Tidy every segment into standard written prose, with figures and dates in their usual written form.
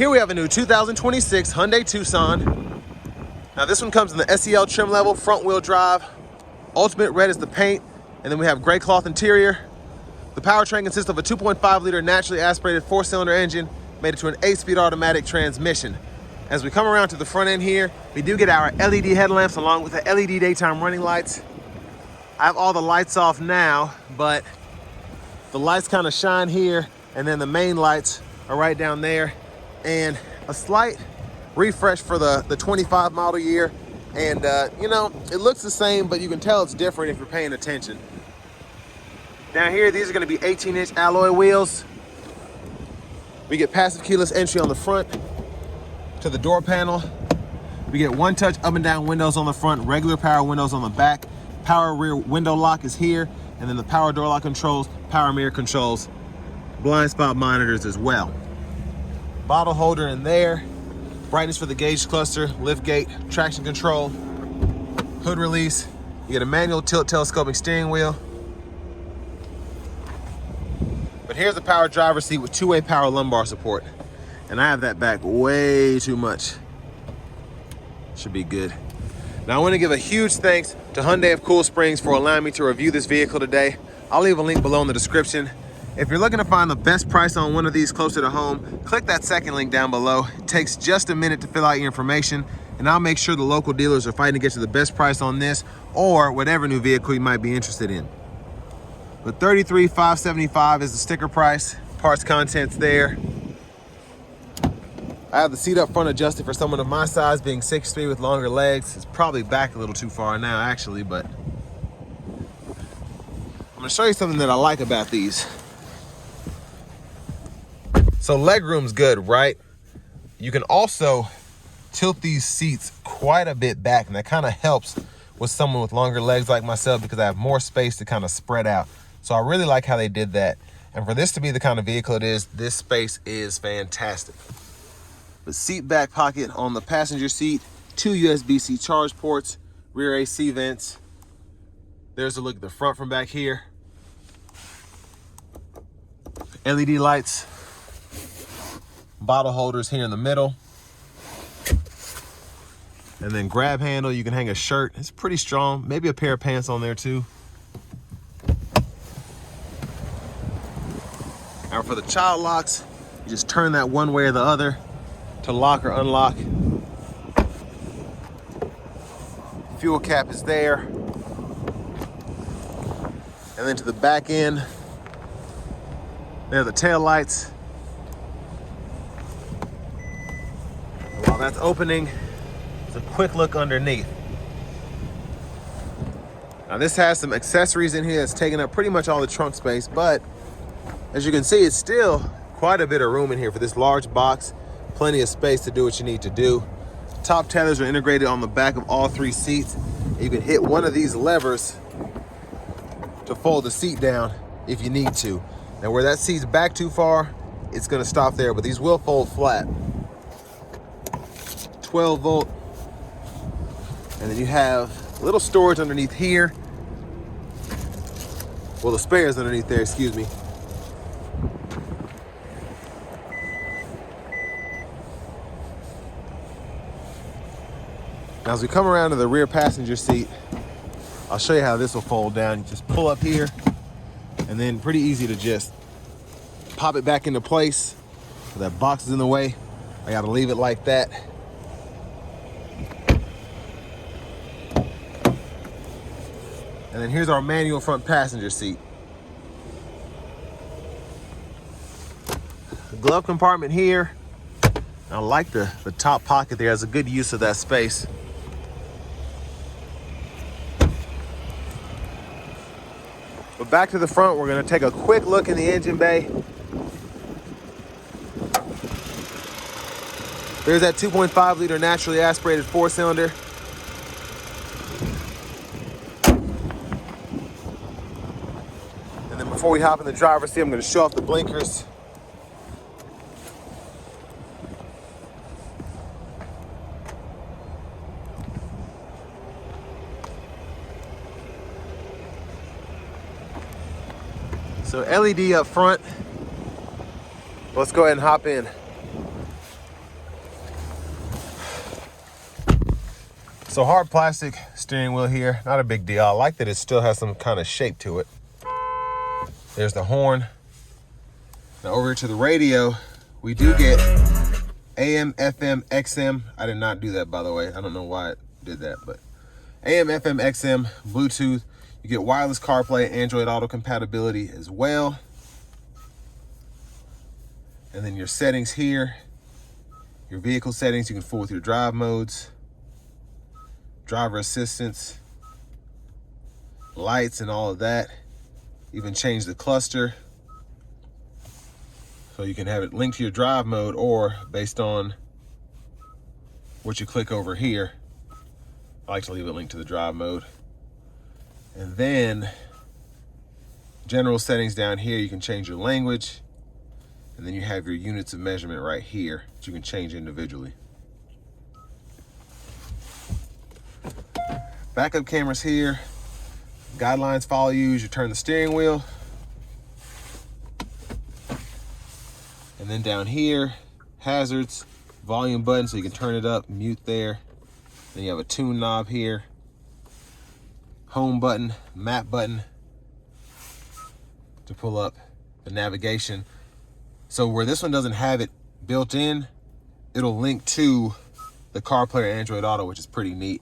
Here we have a new 2026 Hyundai Tucson. Now this one comes in the SEL trim level, front wheel drive. Ultimate red is the paint, and then we have gray cloth interior. The powertrain consists of a 2.5 liter naturally aspirated 4-cylinder engine made it to an 8-speed automatic transmission. As we come around to the front end here, we do get our LED headlamps along with the LED daytime running lights. I have all the lights off now, but the lights kind of shine here, and then the main lights are right down there. And a slight refresh for the 25 model year. And you know, it looks the same, but you can tell it's different if you're paying attention. Down here, these are gonna be 18-inch alloy wheels. We get passive keyless entry on the front to the door panel. We get one-touch up and down windows on the front, regular power windows on the back. Power rear window lock is here, and then the power door lock controls, power mirror controls, blind spot monitors as well. Bottle holder in there, brightness for the gauge cluster, lift gate, traction control, hood release. You get a manual tilt telescoping steering wheel. But here's the power driver's seat with two-way power lumbar support. And I have that back way too much. Should be good. Now I want to give a huge thanks to Hyundai of Cool Springs for allowing me to review this vehicle today. I'll leave a link below in the description. If you're looking to find the best price on one of these closer to home, click that second link down below. It takes just a minute to fill out your information, and I'll make sure the local dealers are fighting to get you the best price on this or whatever new vehicle you might be interested in. But $33,575 is the sticker price. Parts contents there. I have the seat up front adjusted for someone of my size, being 6'3" with longer legs. It's probably back a little too far now, actually, but I'm gonna show you something that I like about these. So legroom's good, right? You can also tilt these seats quite a bit back, and that kind of helps with someone with longer legs like myself because I have more space to kind of spread out. So I really like how they did that. And for this to be the kind of vehicle it is, this space is fantastic. The seat back pocket on the passenger seat, 2 USB-C charge ports, rear AC vents. There's a look at the front from back here. LED lights, bottle holders here in the middle. And then grab handle, you can hang a shirt. It's pretty strong, maybe a pair of pants on there too. Now for the child locks, you just turn that one way or the other to lock or unlock. Fuel cap is there. And then to the back end, there are the tail lights. And while that's opening, it's a quick look underneath. Now this has some accessories in here that's taking up pretty much all the trunk space, but as you can see, it's still quite a bit of room in here for this large box. Plenty of space to do what you need to do. Top tethers are integrated on the back of all 3 seats. You can hit one of these levers to fold the seat down if you need to. Now where that seat's back too far, it's gonna stop there, but these will fold flat. 12 volt. And then you have a little storage underneath here. Well, the spares underneath there, excuse me. Now as we come around to the rear passenger seat, I'll show you how this will fold down. You just pull up here, and then pretty easy to just pop it back into place. That box is in the way. I gotta leave it like that. And then here's our manual front passenger seat. The glove compartment here. I like the top pocket there. Has a good use of that space. But back to the front, we're gonna take a quick look in the engine bay. There's that 2.5 liter naturally aspirated 4-cylinder. And then before we hop in the driver's seat, I'm gonna show off the blinkers. So LED up front. Let's go ahead and hop in. So hard plastic steering wheel here, not a big deal. I like that it still has some kind of shape to it. There's the horn. Now over to the radio, we do get AM, FM, XM. I did not do that, by the way. I don't know why it did that, but AM, FM, XM, Bluetooth. You get wireless CarPlay, Android Auto compatibility as well. And then your settings here, your vehicle settings, you can fool with your drive modes, driver assistance, lights and all of that. Even change the cluster. So you can have it linked to your drive mode, or based on what you click over here. I like to leave it linked to the drive mode. And then general settings down here, you can change your language. And then you have your units of measurement right here that you can change individually. Backup cameras here. Guidelines follow you as you turn the steering wheel. And then down here, hazards, volume button, so you can turn it up, mute there. Then you have a tune knob here. Home button, map button to pull up the navigation. So where this one doesn't have it built in, it'll link to the CarPlay or Android Auto, which is pretty neat.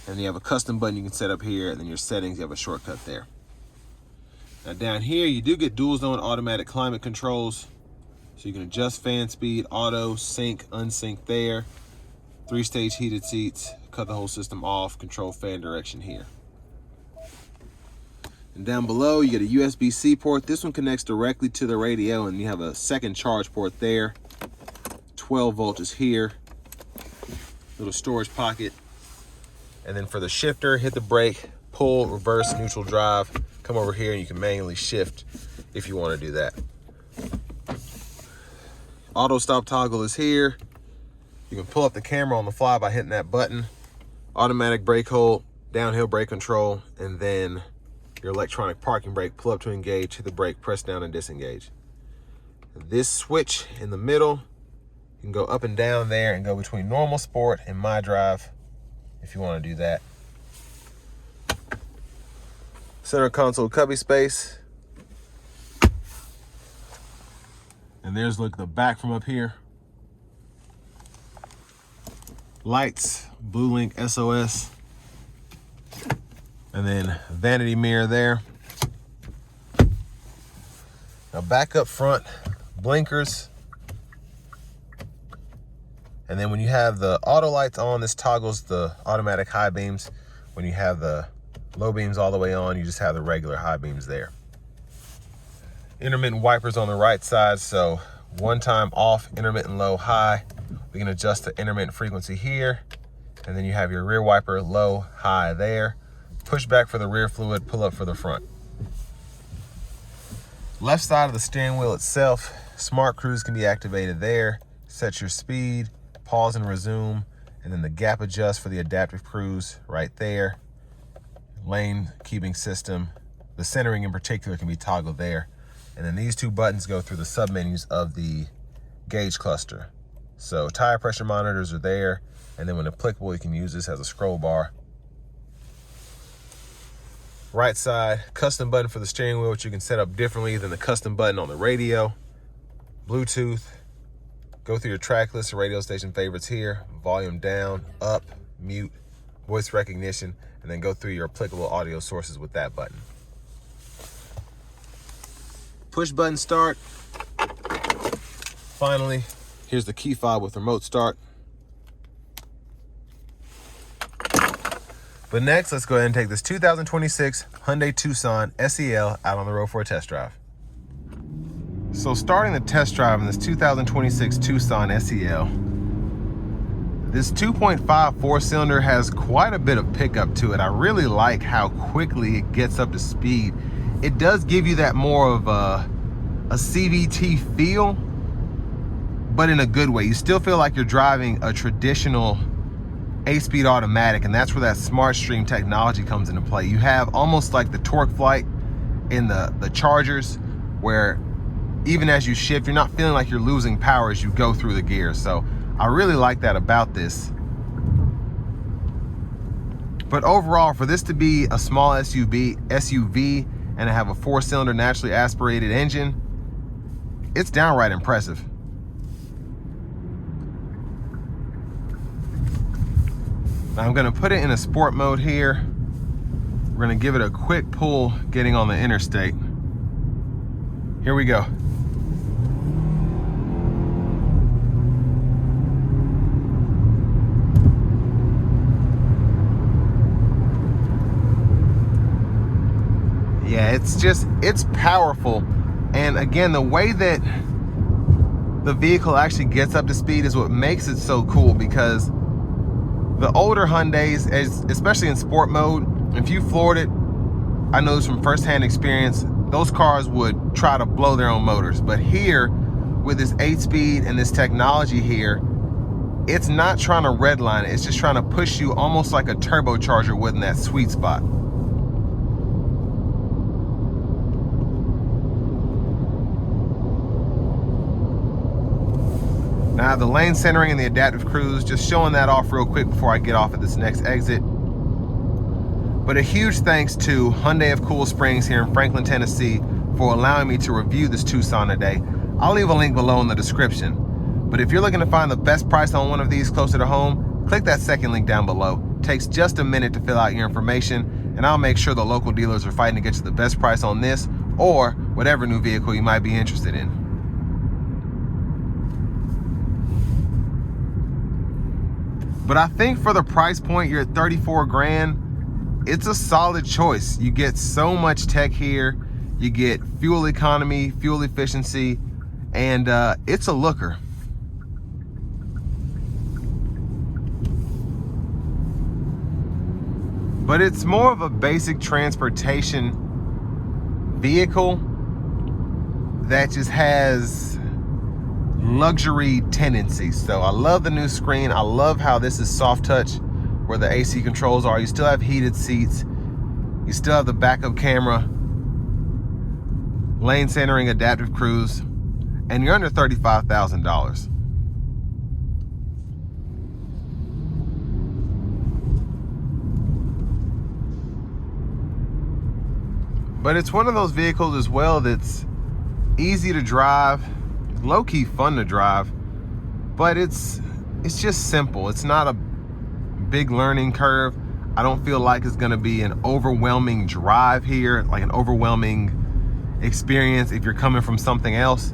And you have a custom button you can set up here, and then your settings, you have a shortcut there. Now down here, you do get dual zone automatic climate controls. So you can adjust fan speed, auto, sync, unsync there. 3-stage heated seats, cut the whole system off, control fan direction here. And down below, you get a USB-C port. This one connects directly to the radio, and you have a second charge port there. 12 volts is here. Little storage pocket. And then for the shifter, hit the brake, pull, reverse, neutral drive. Come over here and you can manually shift if you want to do that. Auto stop toggle is here. You can pull up the camera on the fly by hitting that button. Automatic brake hold, downhill brake control, and then your electronic parking brake. Pull up to engage, hit the brake, press down and disengage. This switch in the middle, you can go up and down there and go between normal, sport, and my drive if you want to do that. Center console cubby space. And there's look the back from up here. Lights, Blue Link SOS. And then vanity mirror there. Now back up front, blinkers. And then when you have the auto lights on, this toggles the automatic high beams. When you have the low beams all the way on, you just have the regular high beams there. Intermittent wipers on the right side, so one time off, intermittent low, high. We can adjust the intermittent frequency here. And then you have your rear wiper, low, high there. Push back for the rear fluid, pull up for the front. Left side of the steering wheel itself, smart cruise can be activated there. Set your speed, pause and resume, and then the gap adjust for the adaptive cruise right there. Lane keeping system, the centering in particular can be toggled there. And then these two buttons go through the submenus of the gauge cluster. So tire pressure monitors are there, and then when applicable, you can use this as a scroll bar. Right side, custom button for the steering wheel, which you can set up differently than the custom button on the radio. Bluetooth. Go through your track list of radio station favorites here. Volume down, up, mute, voice recognition, and then go through your applicable audio sources with that button. Push button start. Finally, here's the key fob with remote start. But next, let's go ahead and take this 2026 Hyundai Tucson SEL out on the road for a test drive. So starting the test drive in this 2026 Tucson SEL, this 2.5 four-cylinder has quite a bit of pickup to it. I really like how quickly it gets up to speed. It does give you that more of a CVT feel, but in a good way. You still feel like you're driving a traditional 8-speed automatic, and that's where that Smart Stream technology comes into play. You have almost like the torque flight in the Chargers, where even as you shift, you're not feeling like you're losing power as you go through the gears. So I really like that about this. But overall, for this to be a small SUV and to have a 4-cylinder naturally aspirated engine, it's downright impressive. Now I'm gonna put it in a sport mode here. We're gonna give it a quick pull getting on the interstate. Here we go. Yeah, it's powerful. And again, the way that the vehicle actually gets up to speed is what makes it so cool, because the older Hyundais, especially in sport mode, if you floored it, I know this from firsthand experience, those cars would try to blow their own motors. But here, with this 8-speed and this technology here, it's not trying to redline it, it's just trying to push you almost like a turbocharger would in that sweet spot. Now the lane centering and the adaptive cruise, just showing that off real quick before I get off at this next exit. But a huge thanks to Hyundai of Cool Springs here in Franklin, Tennessee for allowing me to review this Tucson today. I'll leave a link below in the description. But if you're looking to find the best price on one of these closer to home, click that second link down below. It takes just a minute to fill out your information, and I'll make sure the local dealers are fighting to get you the best price on this or whatever new vehicle you might be interested in. But I think for the price point, you're at 34 grand, it's a solid choice. You get so much tech here. You get fuel economy, fuel efficiency, and it's a looker. But it's more of a basic transportation vehicle that just has luxury tendencies. So I love the new screen. I love how this is soft touch where the AC controls are. You still have heated seats. You still have the backup camera, lane centering, adaptive cruise, and you're under $35,000. But it's one of those vehicles as well that's easy to drive, low-key fun to drive, but it's just simple. It's not a big learning curve. I don't feel like it's gonna be an overwhelming drive here, like an overwhelming experience if you're coming from something else.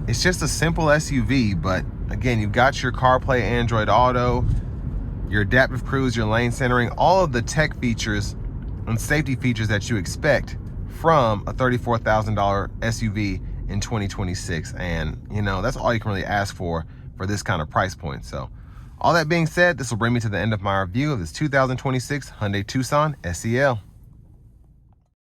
It's just a simple SUV, but again, you've got your CarPlay, Android Auto, your adaptive cruise, your lane centering, all of the tech features and safety features that you expect from a $34,000 SUV in 2026. And you know, that's all you can really ask for this kind of price point. So all that being said, this will bring me to the end of my review of this 2026 Hyundai Tucson SEL.